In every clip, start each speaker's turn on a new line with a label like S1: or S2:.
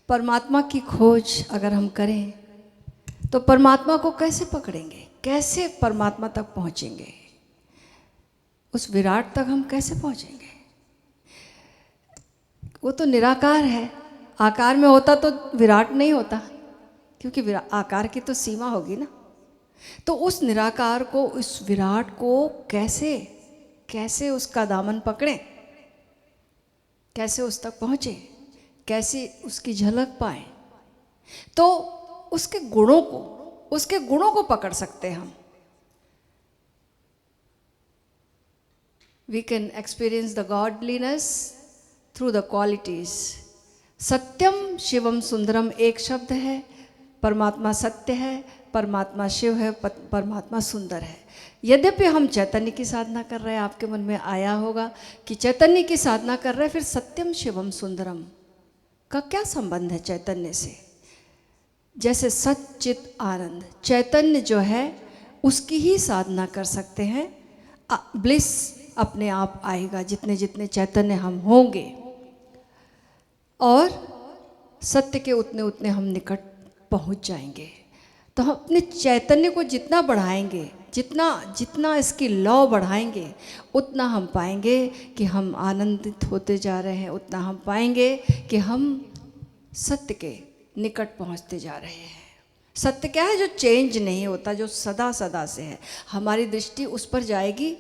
S1: परमात्मा की खोज अगर हम करें तो परमात्मा को कैसे पकड़ेंगे, कैसे परमात्मा तक पहुंचेंगे, उस विराट तक हम कैसे पहुंचेंगे? वो तो निराकार है। आकार में होता तो विराट नहीं होता, क्योंकि आकार की तो सीमा होगी ना। तो उस निराकार को, उस विराट को कैसे कैसे उसका दामन पकड़ें, कैसे उस तक पहुँचे, कैसे उसकी झलक पाएं? तो उसके गुणों को पकड़ सकते हैं हम। We can experience the godliness through the qualities. सत्यम शिवम सुंदरम एक शब्द है। परमात्मा सत्य है, परमात्मा शिव है, परमात्मा सुंदर है। यद्यपि हम चैतन्य की साधना कर रहे हैं, आपके मन में आया होगा कि चैतन्य की साधना कर रहे हैं, फिर सत्यम शिवम सुंदरम का क्या संबंध है चैतन्य से? जैसे सच्चित आनंद, चैतन्य जो है उसकी ही साधना कर सकते हैं, ब्लिस अपने आप आएगा जितने जितने चैतन्य हम होंगे, और सत्य के उतने उतने हम निकट पहुंच जाएंगे। तो हम अपने चैतन्य को जितना बढ़ाएंगे, जितना जितना इसकी लौ बढ़ाएंगे, उतना हम पाएंगे कि हम आनंदित होते जा रहे हैं, उतना हम पाएंगे कि हम सत्य के निकट पहुंचते जा रहे हैं। सत्य क्या है? जो चेंज नहीं होता, जो सदा सदा से है। हमारी दृष्टि उस पर जाएगी,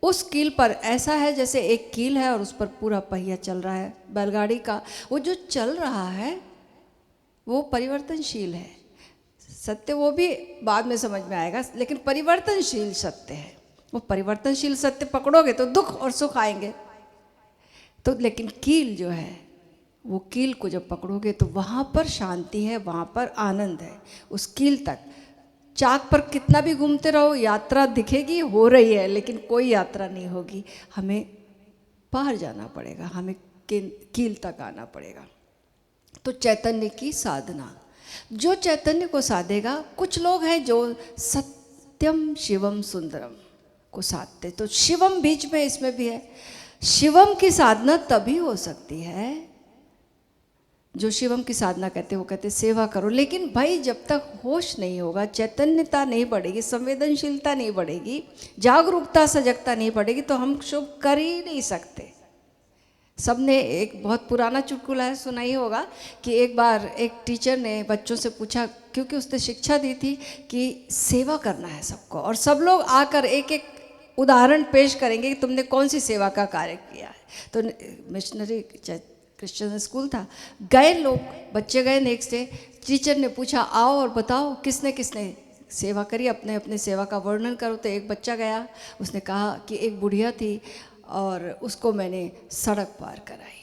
S1: उस कील पर। ऐसा है जैसे एक कील है और उस पर पूरा पहिया चल रहा है बैलगाड़ी का। वो जो चल रहा है वो परिवर्तनशील है। सत्य वो भी बाद में समझ में आएगा, लेकिन परिवर्तनशील सत्य है। वो परिवर्तनशील सत्य पकड़ोगे तो दुख और सुख आएंगे। तो लेकिन कील जो है, वो कील को जब पकड़ोगे तो वहाँ पर शांति है, वहाँ पर आनंद है। उस कील तक, चाक पर कितना भी घूमते रहो, यात्रा दिखेगी हो रही है, लेकिन कोई यात्रा नहीं होगी। हमें बाहर जाना पड़ेगा, हमें कील तक आना पड़ेगा। तो चैतन्य की साधना, जो चैतन्य को साधेगा। कुछ लोग हैं जो सत्यम शिवम सुंदरम को साधते, तो शिवम बीच में इसमें भी है। शिवम की साधना तभी हो सकती है, जो शिवम की साधना कहते हैं वो कहते सेवा करो। लेकिन भाई जब तक होश नहीं होगा, चैतन्यता नहीं बढ़ेगी, संवेदनशीलता नहीं बढ़ेगी, जागरूकता सजगता नहीं बढ़ेगी, तो हम शुभ कर ही नहीं सकते। सबने एक बहुत पुराना चुटकुला है, सुना ही होगा कि एक बार एक टीचर ने बच्चों से पूछा, क्योंकि उसने शिक्षा दी थी कि सेवा करना है सबको, और सब लोग आकर एक एक उदाहरण पेश करेंगे कि तुमने कौन सी सेवा का कार्य किया है। तो मिशनरी क्रिश्चियन स्कूल था, गए लोग, बच्चे गए नेक्स्ट डे। टीचर ने पूछा, आओ और बताओ किसने किसने सेवा करी, अपने अपने सेवा का वर्णन करो। तो एक बच्चा गया, उसने कहा कि एक बुढ़िया थी और उसको मैंने सड़क पार कराई।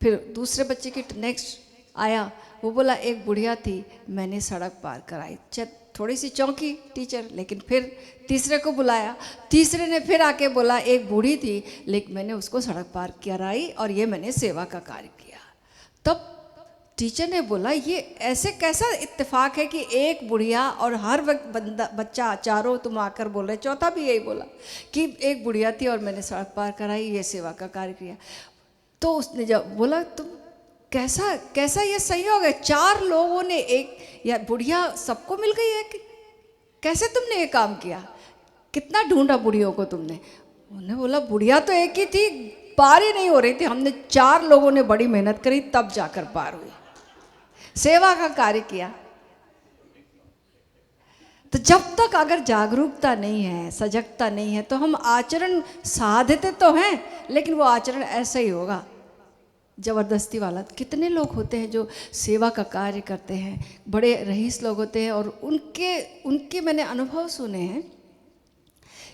S1: फिर दूसरे बच्चे की नेक्स्ट आया, वो बोला एक बुढ़िया थी, मैंने सड़क पार कराई। थोड़ी सी चौंकी टीचर, लेकिन फिर तीसरे को बुलाया। तीसरे ने फिर आके बोला एक बूढ़ी थी, लेकिन मैंने उसको सड़क पार कराई और ये मैंने सेवा का कार्य किया। तब टीचर ने बोला, ये ऐसे कैसा इत्तेफाक है कि एक बुढ़िया और हर वक्त बच्चा, चारों तुम आकर बोल रहे, चौथा भी यही बोला कि एक बुढ़िया थी और मैंने सड़क पार कराई, ये सेवा का कार्य किया। तो उसने जब बोला, तुम कैसा कैसा ये संयोग है, चार लोगों ने एक, या बुढ़िया सबको मिल गई है, कैसे तुमने ये काम किया, कितना ढूंढा बुढ़ियों को तुमने? उन्होंने बोला, बुढ़िया तो एक ही थी, पार ही नहीं हो रही थी, हमने चार लोगों ने बड़ी मेहनत करी तब जाकर पार हुई, सेवा का कार्य किया। तो जब तक अगर जागरूकता नहीं है, सजगता नहीं है, तो हम आचरण साधते तो हैं, लेकिन वो आचरण ऐसा ही होगा, जबरदस्ती वाला। कितने लोग होते हैं जो सेवा का कार्य करते हैं, बड़े रईस लोग होते हैं, और उनके मैंने अनुभव सुने हैं।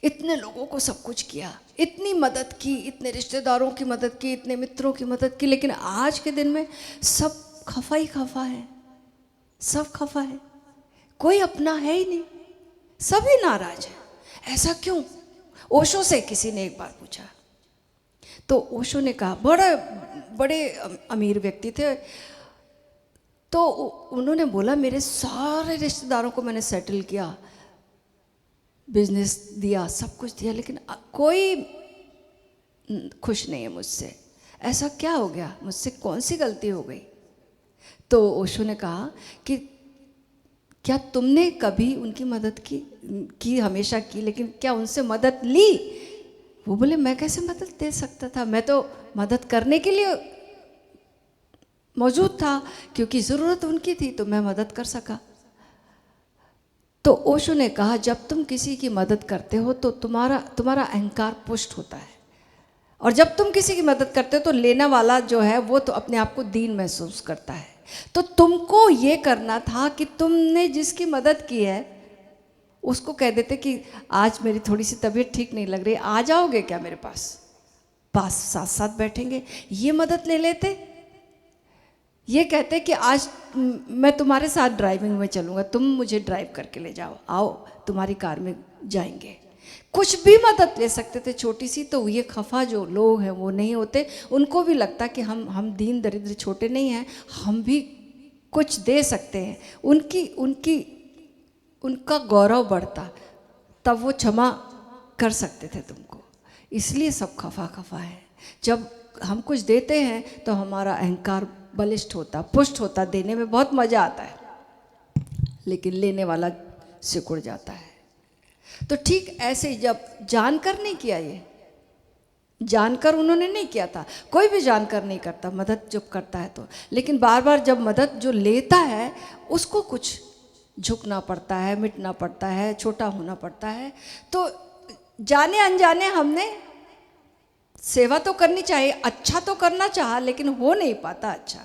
S1: इतने लोगों को सब कुछ किया, इतनी मदद की, इतने रिश्तेदारों की मदद की, इतने मित्रों की मदद की, लेकिन आज के दिन में सब खफा ही खफा है, सब खफा है, कोई अपना है ही नहीं, सभी नाराज है। ऐसा क्यों? ओशो से किसी ने एक बार पूछा, तो ओशो ने कहा, बड़े अमीर व्यक्ति थे, तो उन्होंने बोला, मेरे सारे रिश्तेदारों को मैंने सेटल किया, बिजनेस दिया, सब कुछ दिया, लेकिन कोई खुश नहीं है मुझसे। ऐसा क्या हो गया, मुझसे कौन सी गलती हो गई? तो ओशो ने कहा कि क्या तुमने कभी उनकी मदद की हमेशा की, लेकिन क्या उनसे मदद ली? वो बोले मैं कैसे मदद दे सकता था, मैं तो मदद करने के लिए मौजूद था, क्योंकि ज़रूरत उनकी थी तो मैं मदद कर सका। तो ओशो ने कहा जब तुम किसी की मदद करते हो तो तुम्हारा अहंकार पुष्ट होता है, और जब तुम किसी की मदद करते हो तो लेने वाला जो है वो तो अपने आप को दीन महसूस करता है। तो तुमको ये करना था कि तुमने जिसकी मदद की है उसको कह देते कि आज मेरी थोड़ी सी तबीयत ठीक नहीं लग रही, आ जाओगे क्या मेरे पास साथ साथ बैठेंगे, ये मदद ले लेते। ये कहते कि आज मैं तुम्हारे साथ ड्राइविंग में चलूँगा, तुम मुझे ड्राइव करके ले जाओ, आओ तुम्हारी कार में जाएंगे। कुछ भी मदद ले सकते थे छोटी सी। तो ये खफा जो लोग हैं वो नहीं होते, उनको भी लगता कि हम दीन दरिद्र छोटे नहीं हैं, हम भी कुछ दे सकते हैं। उनका गौरव बढ़ता, तब वो क्षमा कर सकते थे तुमको। इसलिए सब खफा खफा है। जब हम कुछ देते हैं तो हमारा अहंकार बलिष्ठ होता, पुष्ट होता, देने में बहुत मज़ा आता है, लेकिन लेने वाला सिकुड़ जाता है। तो ठीक ऐसे जब जानकर नहीं किया, ये जानकर उन्होंने नहीं किया था, कोई भी जानकर नहीं करता मदद जब करता है तो, लेकिन बार बार जब मदद जो लेता है उसको कुछ झुकना पड़ता है, मिटना पड़ता है, छोटा होना पड़ता है। तो जाने अनजाने हमने सेवा तो करनी चाहिए, अच्छा तो करना चाहा, लेकिन हो नहीं पाता अच्छा,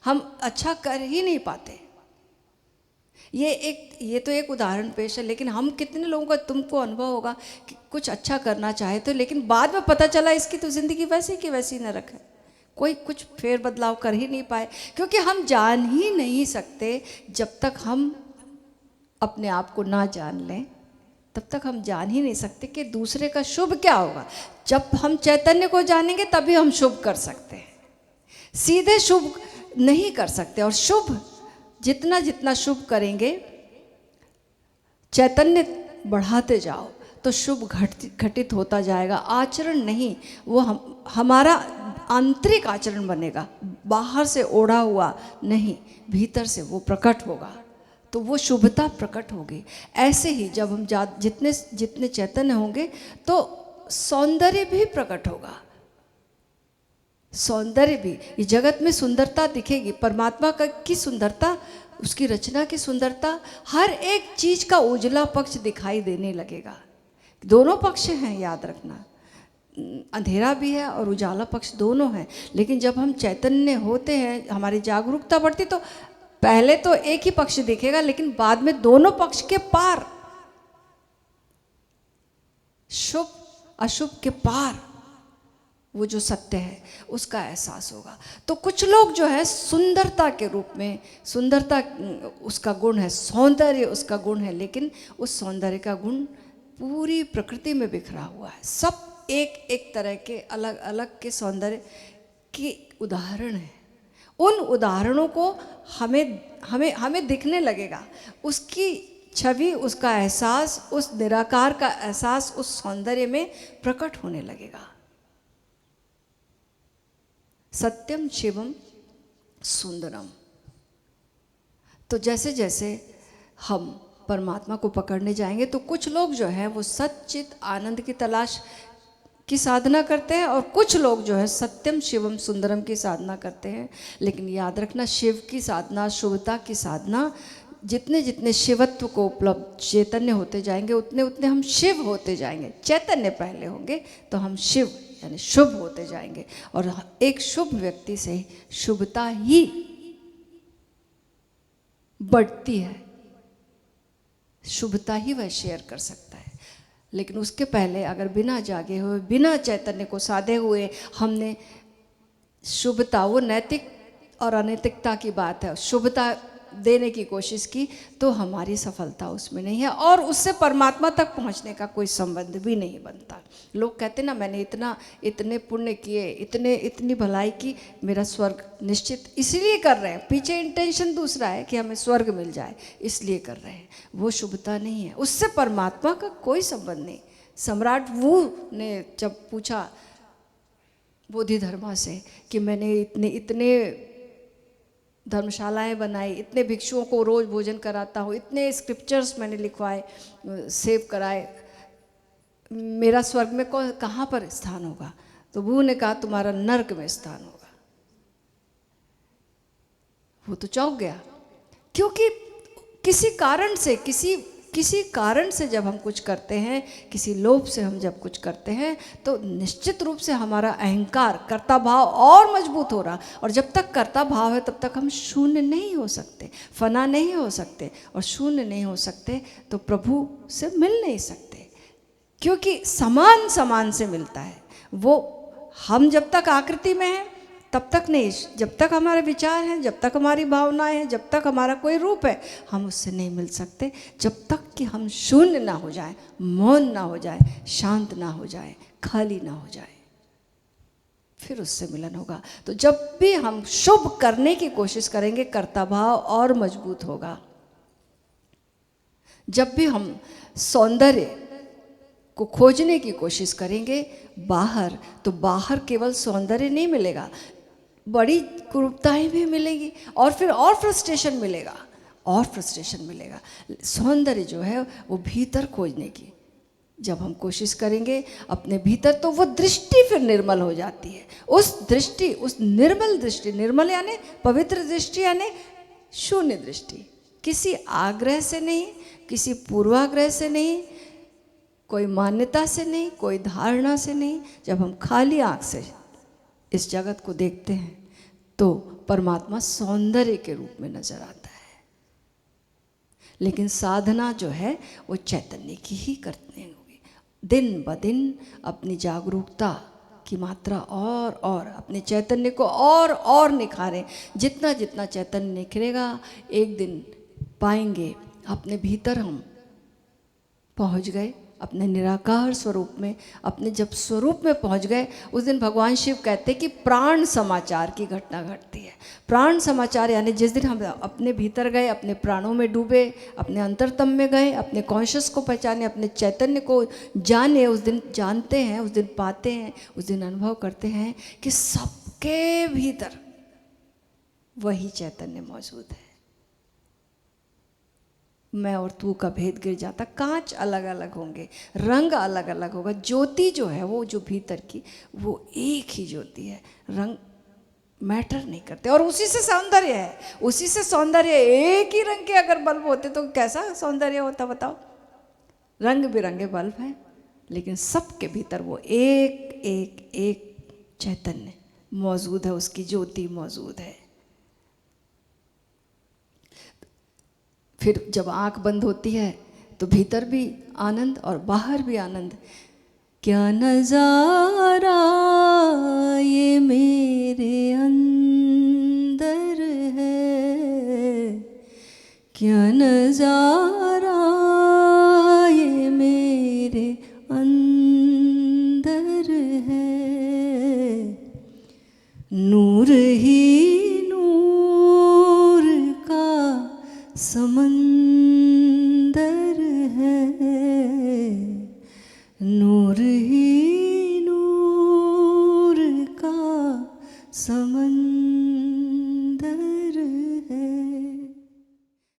S1: हम अच्छा कर ही नहीं पाते। ये तो एक उदाहरण पेश है, लेकिन हम कितने लोगों का, तुमको अनुभव होगा कि कुछ अच्छा करना चाहे तो, लेकिन बाद में पता चला इसकी तो ज़िंदगी वैसी की वैसी न रखे, कोई कुछ फेर बदलाव कर ही नहीं पाए, क्योंकि हम जान ही नहीं सकते। जब तक हम अपने आप को ना जान लें तब तक हम जान ही नहीं सकते कि दूसरे का शुभ क्या होगा। जब हम चैतन्य को जानेंगे तभी हम शुभ कर सकते हैं, सीधे शुभ नहीं कर सकते। और शुभ जितना जितना शुभ करेंगे, चैतन्य बढ़ाते जाओ तो शुभ घटित होता जाएगा। आचरण नहीं, वो हमारा आंतरिक आचरण बनेगा, बाहर से ओढ़ा हुआ नहीं, भीतर से वो प्रकट होगा, तो वो शुभता प्रकट होगी। ऐसे ही जब हम जितने जितने चैतन्य होंगे तो सौंदर्य भी प्रकट होगा। सौंदर्य भी, ये जगत में सुंदरता दिखेगी, परमात्मा की सुंदरता, उसकी रचना की सुंदरता, हर एक चीज का उजला पक्ष दिखाई देने लगेगा। दोनों पक्ष हैं, याद रखना, अंधेरा भी है और उजाला पक्ष दोनों हैं। लेकिन जब हम चैतन्य होते हैं, हमारी जागरूकता बढ़ती, तो पहले तो एक ही पक्ष दिखेगा, लेकिन बाद में दोनों पक्ष के पार, शुभ अशुभ के पार वो जो सत्य है उसका एहसास होगा। तो कुछ लोग जो है सुंदरता के रूप में, सुंदरता उसका गुण है, सौंदर्य उसका गुण है, लेकिन उस सौंदर्य का गुण पूरी प्रकृति में बिखरा हुआ है। सब एक एक तरह के अलग अलग के सौंदर्य के उदाहरण हैं। उन उदाहरणों को हमें दिखने लगेगा, उसकी छवि, उसका एहसास, उस निराकार का एहसास उस सौंदर्य में प्रकट होने लगेगा। सत्यम शिवम सुंदरम। तो जैसे जैसे हम परमात्मा को पकड़ने जाएंगे तो कुछ लोग जो है वो सच्चित आनंद की तलाश की साधना करते हैं, और कुछ लोग जो है सत्यम शिवम सुंदरम की साधना करते हैं। लेकिन याद रखना, शिव की साधना, शुभता की साधना, जितने जितने शिवत्व को उपलब्ध चैतन्य होते जाएंगे उतने उतने हम शिव होते जाएंगे। चैतन्य पहले होंगे तो हम शिव यानी शुभ होते जाएंगे, और एक शुभ व्यक्ति से शुभता ही बढ़ती है, शुभता ही वह शेयर कर सकता है। लेकिन उसके पहले अगर बिना जागे हुए, बिना चैतन्य को साधे हुए हमने शुभता, वो नैतिक और अनैतिकता की बात है, शुभता देने की कोशिश की तो हमारी सफलता उसमें नहीं है, और उससे परमात्मा तक पहुंचने का कोई संबंध भी नहीं बनता। लोग कहते ना, मैंने इतने पुण्य किए, इतनी भलाई की, मेरा स्वर्ग निश्चित, इसलिए कर रहे हैं, पीछे इंटेंशन दूसरा है कि हमें स्वर्ग मिल जाए, इसलिए कर रहे हैं। वो शुभता नहीं है, उससे परमात्मा का कोई संबंध नहीं। सम्राट वू ने जब पूछा बोधिधर्मा से कि मैंने इतने धर्मशालाएं बनाई, इतने भिक्षुओं को रोज भोजन कराता हूँ, इतने स्क्रिप्चर्स मैंने लिखवाए, सेव कराए, मेरा स्वर्ग में कहाँ पर स्थान होगा? तो प्रभु ने कहा तुम्हारा नरक में स्थान होगा। वो तो चौंक गया, क्योंकि किसी कारण से किसी कारण से जब हम कुछ करते हैं, किसी लोभ से हम जब कुछ करते हैं, तो निश्चित रूप से हमारा अहंकार, कर्ता भाव और मजबूत हो रहा। और जब तक कर्ता भाव है तब तक हम शून्य नहीं हो सकते, फना नहीं हो सकते, और शून्य नहीं हो सकते तो प्रभु से मिल नहीं सकते, क्योंकि समान समान से मिलता है। वो हम जब तक आकृति में हैं तब तक नहीं, जब तक हमारे विचार हैं, जब तक हमारी भावनाएं हैं, जब तक हमारा कोई रूप है, हम उससे नहीं मिल सकते। जब तक कि हम शून्य ना हो जाए, मौन ना हो जाए, शांत ना हो जाए, खाली ना हो जाए, फिर उससे मिलन होगा। तो जब भी हम शुभ करने की कोशिश करेंगे, कर्ता भाव और मजबूत होगा। जब भी हम सौंदर्य को खोजने की कोशिश करेंगे बाहर, तो बाहर केवल सौंदर्य नहीं मिलेगा, बड़ी कुरूपताएं भी मिलेगी, और फिर और फ्रस्ट्रेशन मिलेगा, और फ्रस्ट्रेशन मिलेगा। सौंदर्य जो है वो भीतर खोजने की जब हम कोशिश करेंगे अपने भीतर, तो वो दृष्टि फिर निर्मल हो जाती है। उस दृष्टि, उस निर्मल दृष्टि, निर्मल यानी पवित्र दृष्टि, यानी शून्य दृष्टि, किसी आग्रह से नहीं, किसी पूर्वाग्रह से नहीं, कोई मान्यता से नहीं, कोई धारणा से नहीं। जब हम खाली आंख से इस जगत को देखते हैं तो परमात्मा सौंदर्य के रूप में नजर आता है। लेकिन साधना जो है वो चैतन्य की ही करनी होगी। दिन ब दिन अपनी जागरूकता की मात्रा और अपने चैतन्य को और निखारें। जितना जितना चैतन्य निखरेगा, एक दिन पाएंगे अपने भीतर हम पहुंच गए, अपने निराकार स्वरूप में, अपने जब स्वरूप में पहुंच गए, उस दिन भगवान शिव कहते हैं कि प्राण समाचार की घटना घटती है। प्राण समाचार यानी जिस दिन हम अपने भीतर गए, अपने प्राणों में डूबे, अपने अंतरतम में गए, अपने कॉन्शियस को पहचाने, अपने चैतन्य को जाने, उस दिन जानते हैं, उस दिन पाते हैं, उस दिन अनुभव करते हैं कि सबके भीतर वही चैतन्य मौजूद है। मैं और तू का भेद गिर जाता, कांच अलग अलग होंगे, रंग अलग अलग होगा, ज्योति जो है वो जो भीतर की वो एक ही ज्योति है, रंग मैटर नहीं करते। और उसी से सौंदर्य है, उसी से सौंदर्य। एक ही रंग के अगर बल्ब होते तो कैसा सौंदर्य होता बताओ? रंग बिरंगे बल्ब हैं, लेकिन सबके भीतर वो एक एक एक चैतन्य मौजूद है, उसकी ज्योति मौजूद है। फिर जब आंख बंद होती है तो भीतर भी आनंद और बाहर भी आनंद। क्या नजारा ये मेरे अंदर है, क्या नजारा ये मेरे अंदर है। नूर ही नूर का समंदर है, नूर ही